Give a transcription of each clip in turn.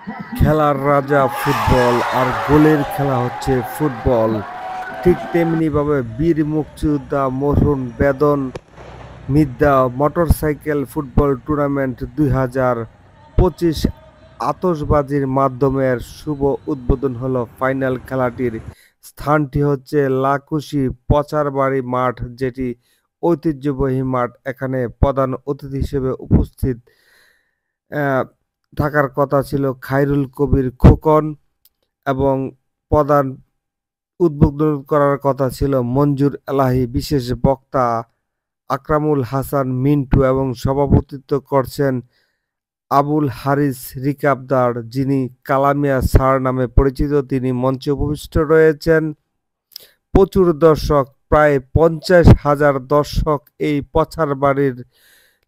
খেলার রাজা ফুটবল আর গোলের খেলা হচ্ছে ফুটবল। ঠিক তেমনিভাবে বীর মুক্তিযোদ্ধা মরহুম বেদন মিদ্যা মোটরসাইকেল ফুটবল টুর্নামেন্ট 2025 আতশবাজির মাধ্যমে শুভ উদ্বোধন হলো। ফাইনাল খেলাটির স্থানটি হচ্ছে লাকুশি পচারবাড়ি মাঠ, যেটি ঐতিহ্যবাহী মাঠ। এখানে প্রধান অতিথি হিসেবে উপস্থিত আহ, থাকার কথা ছিল খায়রুল কবির খোকন, এবং প্রধান উদ্বোধন করার কথা ছিল মঞ্জুর এলাহী, বিশেষ বক্তা আকরামুল হাসান মিন্টু, এবং সভাপতিত্ব করছেন আবুল হারিস রিকাবদার, যিনি কালামিয়া স্যার নামে পরিচিত। তিনি মঞ্চে উপবিষ্ট রয়েছেন। প্রচুর দর্শক, প্রায় 50,000 দর্শক এই পছার বাড়ির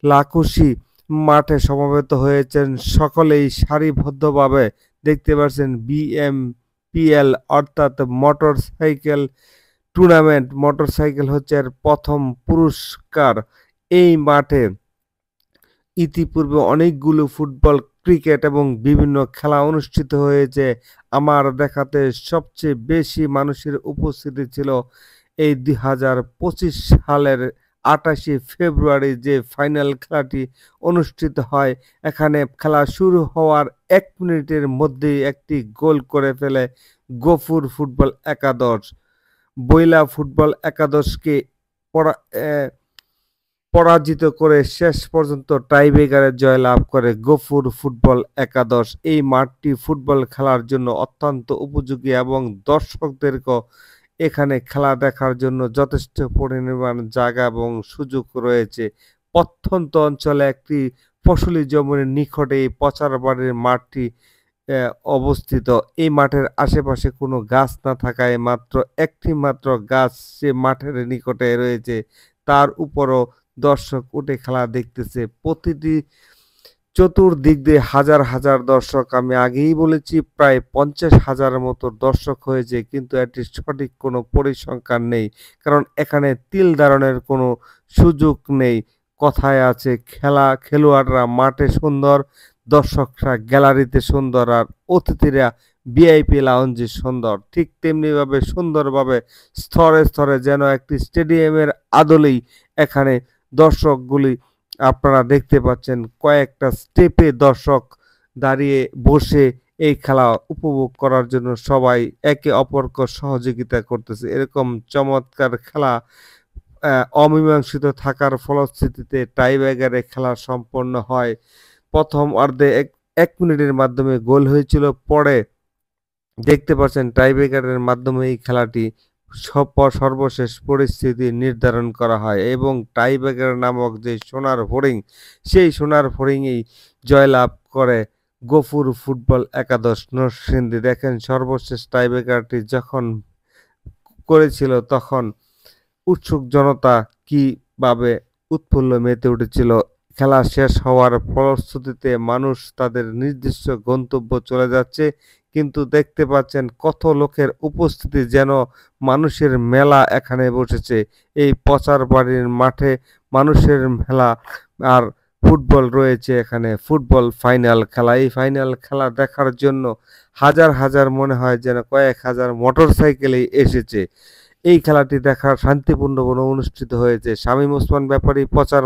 লাকুশি মাঠে সমবেত হয়েছেন। সকলেই সারিবদ্ধভাবে, দেখতে পাচ্ছেন বিএমপিএল অর্থাৎ মোটরসাইকেল টুর্নামেন্ট। মোটরসাইকেল হচ্ছে এর প্রথম পুরস্কার। এই মাঠে ইতিপূর্বে অনেকগুলো ফুটবল, ক্রিকেট এবং বিভিন্ন খেলা অনুষ্ঠিত হয়েছে। আমার দেখাতে সবচেয়ে বেশি মানুষের উপস্থিতি ছিল এই 2025 সালের 28শে ফেব্রুয়ারি, যে ফাইনাল খেলাটি অনুষ্ঠিত হয়। এখানে খেলা শুরু হওয়ার 1 মিনিটের মধ্যেই একটি গোল করে ফেলে গফুর ফুটবল একাদশ। বইলা ফুটবল একাদশকে পরা পরাজিত করে শেষ পর্যন্ত টাইব্রেকারে জয়লাভ করে গফুর ফুটবল একাদশ। এই মাঠটি ফুটবল খেলার জন্য অত্যন্ত উপযোগী এবং দর্শকদেরকেও এখানে খেলা দেখার জন্য যথেষ্ট পরিমাণ জায়গা এবং সুযোগ রয়েছে। প্রত্যন্ত অঞ্চলে একটি ফসলি জমির নিকটে এই পচারবাড়ির মাঠটি অবস্থিত। এই মাঠের আশেপাশে কোনো গাছ না থাকায় মাত্র একটি মাত্র গাছ সে মাঠের নিকটে রয়েছে, তার উপরও দর্শক উঠে খেলা দেখতেছে। প্রতিটি চতুর্দিক দিয়ে হাজার হাজার দর্শক। আমি আগেই বলেছি প্রায় 50,000 মতো দর্শক হয়েছে, কিন্তু এটির সঠিক কোনো পরিসংখ্যান নেই, কারণ এখানে তিল ধারণের কোনো সুযোগ নেই। কথায় আছে, খেলোয়াড়রা মাঠে সুন্দর, দর্শকরা গ্যালারিতে সুন্দর, আর অতিথিরা ভিআইপি লাউঞ্জে সুন্দর। ঠিক তেমনিভাবে সুন্দরভাবে স্তরে স্তরে যেন একটি স্টেডিয়ামের আদলেই এখানে দর্শকগুলি আপনারা দেখতে পাচ্ছেন। কয়েকটা স্টেপে দর্শক দাঁড়িয়ে বসে এই খেলা উপভোগ করার জন্য সবাই একে অপরকে সহযোগিতা করতেছে। এরকম চমৎকার খেলা অমীমাংসিত থাকার ফলশ্রুতিতে টাইব্রেকারে খেলা সম্পন্ন হয়। প্রথম অর্ধে 1 মিনিটের মাধ্যমে গোল হয়েছিল। পরে দেখতে পাচ্ছেন টাইব্রেকারের মাধ্যমে এই খেলাটি সর্বশেষ পরিস্থিতি নির্ধারণ করা হয়, এবং টাইব্রেকার নামক যে সোনার হরিণ, সেই সোনার হরিণেই জয়লাভ করে গফুর ফুটবল একাদশ নরসিংদী। দেখেন, সর্বশেষ টাইব্রেকারটি যখন করেছিল তখন উৎসুক জনতা কিভাবে উৎফুল্ল মেতে উঠেছিল। খেলা শেষ হওয়ার ফলশ্রুতিতে মানুষ তাদের নির্দিষ্ট গন্তব্য চলে যাচ্ছে, কিন্তু দেখতে পাচ্ছেন কত লোকের উপস্থিতি, যেন মানুষের মেলা এখানে বসেছে। এই পচার বাড়ির মাঠে মানুষের মেলা। আর ফুটবল রয়েছে এখানে, ফুটবল ফাইনাল খেলা। এই ফাইনাল খেলা দেখার জন্য হাজার হাজার, মনে হয় যেন কয়েক হাজার মোটরসাইকেলেই এসেছে। এই খেলাটি দেখার শান্তিপূর্ণভাবে অনুষ্ঠিত হয়েছে। শামীম ওসমান ব্যাপারী, প্রচার।